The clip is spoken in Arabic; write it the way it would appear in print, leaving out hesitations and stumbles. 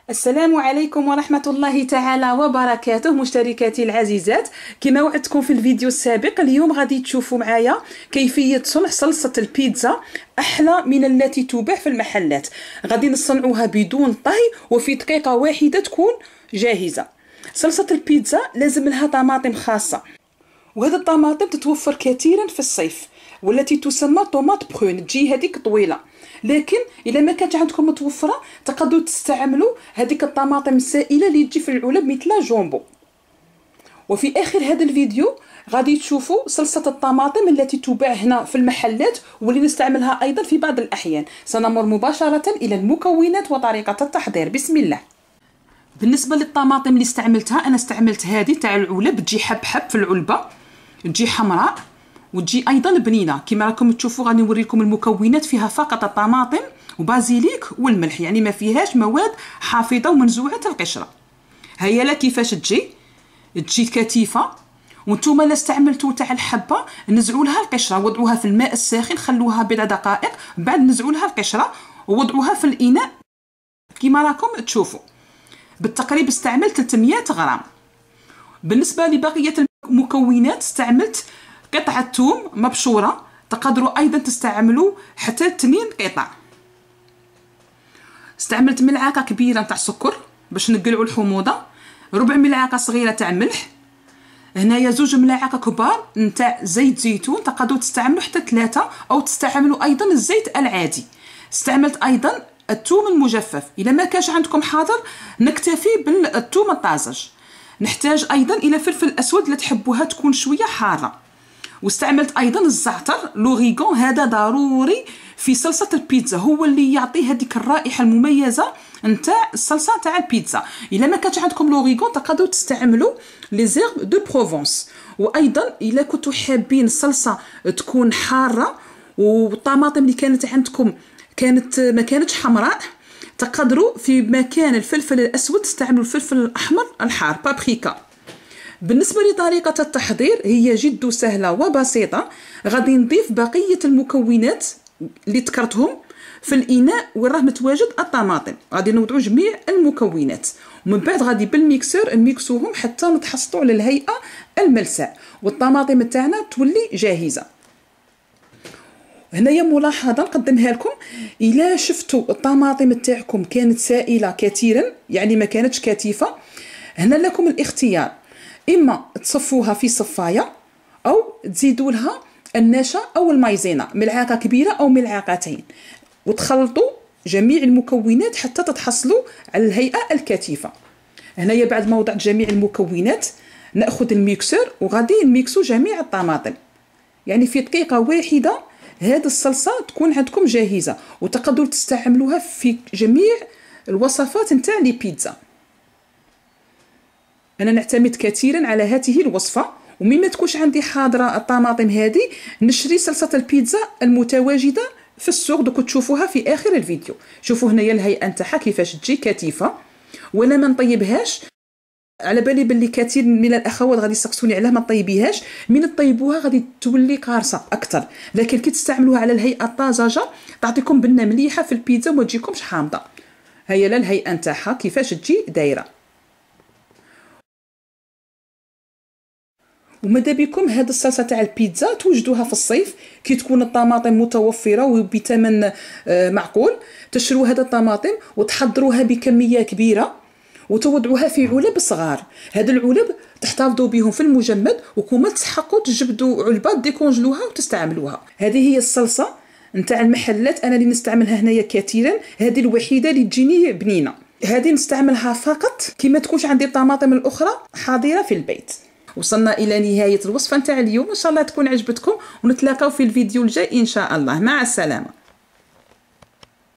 السلام عليكم ورحمة الله تعالى وبركاته مشتركاتي العزيزات. كما وعدتكم في الفيديو السابق، اليوم غادي تشوفوا معايا كيفية صنع صلصة البيتزا أحلى من التي تباع في المحلات. غادي نصنعوها بدون طهي وفي دقيقة واحدة تكون جاهزة. صلصة البيتزا لازم لها طماطم خاصة، وهذا الطماطم تتوفر كثيرا في الصيف والتي تسمى طوماط برون، تجي هذيك طويله. لكن الا ما كانت عندكم متوفره تقدروا تستعملوا هذيك الطماطم السائله اللي تجي في العلب مثل جومبو. وفي اخر هذا الفيديو غادي تشوفوا صلصه الطماطم التي تباع هنا في المحلات واللي نستعملها ايضا في بعض الاحيان. سنمر مباشره الى المكونات وطريقه التحضير. بسم الله. بالنسبه للطماطم اللي استعملتها، انا استعملت هذه تاع العلب، تجي حب حب في العلبه، تجي حمراء وتجي ايضا بنينه. كما راكم تشوفوا غادي نوريكم المكونات، فيها فقط الطماطم وبازيليك والملح، يعني ما فيهاش مواد حافظه ومنزوعه القشره. هيا لا كيفاش تجي كثيفه. وانتم لا استعملتوا تاع الحبه نزعوا لها القشره، وضعوها في الماء الساخن، خلوها بضع دقائق، بعد نزعوا لها القشره ووضعوها في الاناء كما راكم تشوفوا. بالتقريب استعملت 300 غرام. بالنسبه لبقيه المكونات استعملت قطعه ثوم مبشوره، تقدروا ايضا تستعملوا حتى 2 قطع. استعملت ملعقه كبيره تاع سكر باش نقلعوا الحموضه، ربع ملعقه صغيره تاع ملح، هنايا 2 ملاعق كبار نتاع زيت زيتون، تقدروا تستعملوا حتى 3 او تستعملوا ايضا الزيت العادي. استعملت ايضا الثوم المجفف، اذا ما كانش عندكم حاضر نكتفي بالثوم الطازج. نحتاج ايضا الى فلفل اسود اللي تحبوها تكون شويه حاره. واستعملت ايضا الزعتر لوريغون، هذا ضروري في صلصه البيتزا، هو اللي يعطي هذيك الرائحه المميزه نتاع الصلصه تاع البيتزا. الا ما كانش عندكم لوريغون تقدروا تستعملوا لي زيرب دو بروفونس. وايضا الا كنتوا حابين الصلصه تكون حاره والطماطم اللي كانت عندكم ما كانتش حمراء، تقدروا في مكان الفلفل الاسود تستعملوا الفلفل الاحمر الحار بابريكا. بالنسبه لطريقه التحضير هي جد سهله وبسيطه. غادي نضيف بقيه المكونات اللي ذكرتهم في الاناء وين راه متواجد الطماطم. غادي نوضعوا جميع المكونات ومن بعد غادي بالميكسور نميكسوهم حتى نتحصلوا على الهيئه الملساء والطماطم تاعنا تولي جاهزه. هنايا ملاحظه نقدمها لكم، الا شفتوا الطماطم تاعكم كانت سائله كثيرا يعني ما كانتش كثيفه، هنا لكم الاختيار، اما تصفوها في صفايه او تزيدوا لها النشا او المايزينا، ملعقه كبيره او ملعقتين، وتخلطوا جميع المكونات حتى تتحصلوا على الهيئه الكثيفه. هنايا بعد ما وضعت جميع المكونات ناخذ الميكسور وغادي نميكسو جميع الطماطم، يعني في دقيقه واحده هذه الصلصه تكون عندكم جاهزه وتقدروا تستعملوها في جميع الوصفات نتاع لي بيتزا. انا نعتمد كثيرا على هذه الوصفه، ومما تكونش عندي حاضره الطماطم هذه نشري صلصه البيتزا المتواجده في السوق، دوك تشوفوها في اخر الفيديو. شوفوا هنايا الهيئه نتاعها كيفاش تجي كثيفه، ولا ما نطيبهاش. على بالي باللي كثير من الاخوات غادي يسقسوني علاه ما طيبيهاش، من تطيبوها غادي تولي قارصه اكثر، لكن كي تستعملوها على الهيئه الطازجه تعطيكم بنه مليحه في البيتزا وما تجيكمش حامضه. هيا لا الهيئه نتاعها كيفاش تجي دايره. وماذا بكم هذه الصلصه تاع البيتزا توجدوها في الصيف كي تكون الطماطم متوفره وبثمن معقول، تشروا هذا الطماطم وتحضروها بكميه كبيره وتوضعوها في علب صغار. هاد العلب تحتفظوا بهم في المجمد، وكما تسحقوا تجبدوا علبات ديكونجلوها وتستعملوها. هذه هي الصلصه نتاع المحلات، انا اللي نستعملها هنايا كثيرا، هذه الوحيده اللي تجيني بنينه. هذه نستعملها فقط كما تكونش عندي الطماطم الاخرى حاضره في البيت. وصلنا الى نهايه الوصفه نتاع اليوم، ان شاء الله تكون عجبتكم ونتلاقاو في الفيديو الجاي ان شاء الله. مع السلامه.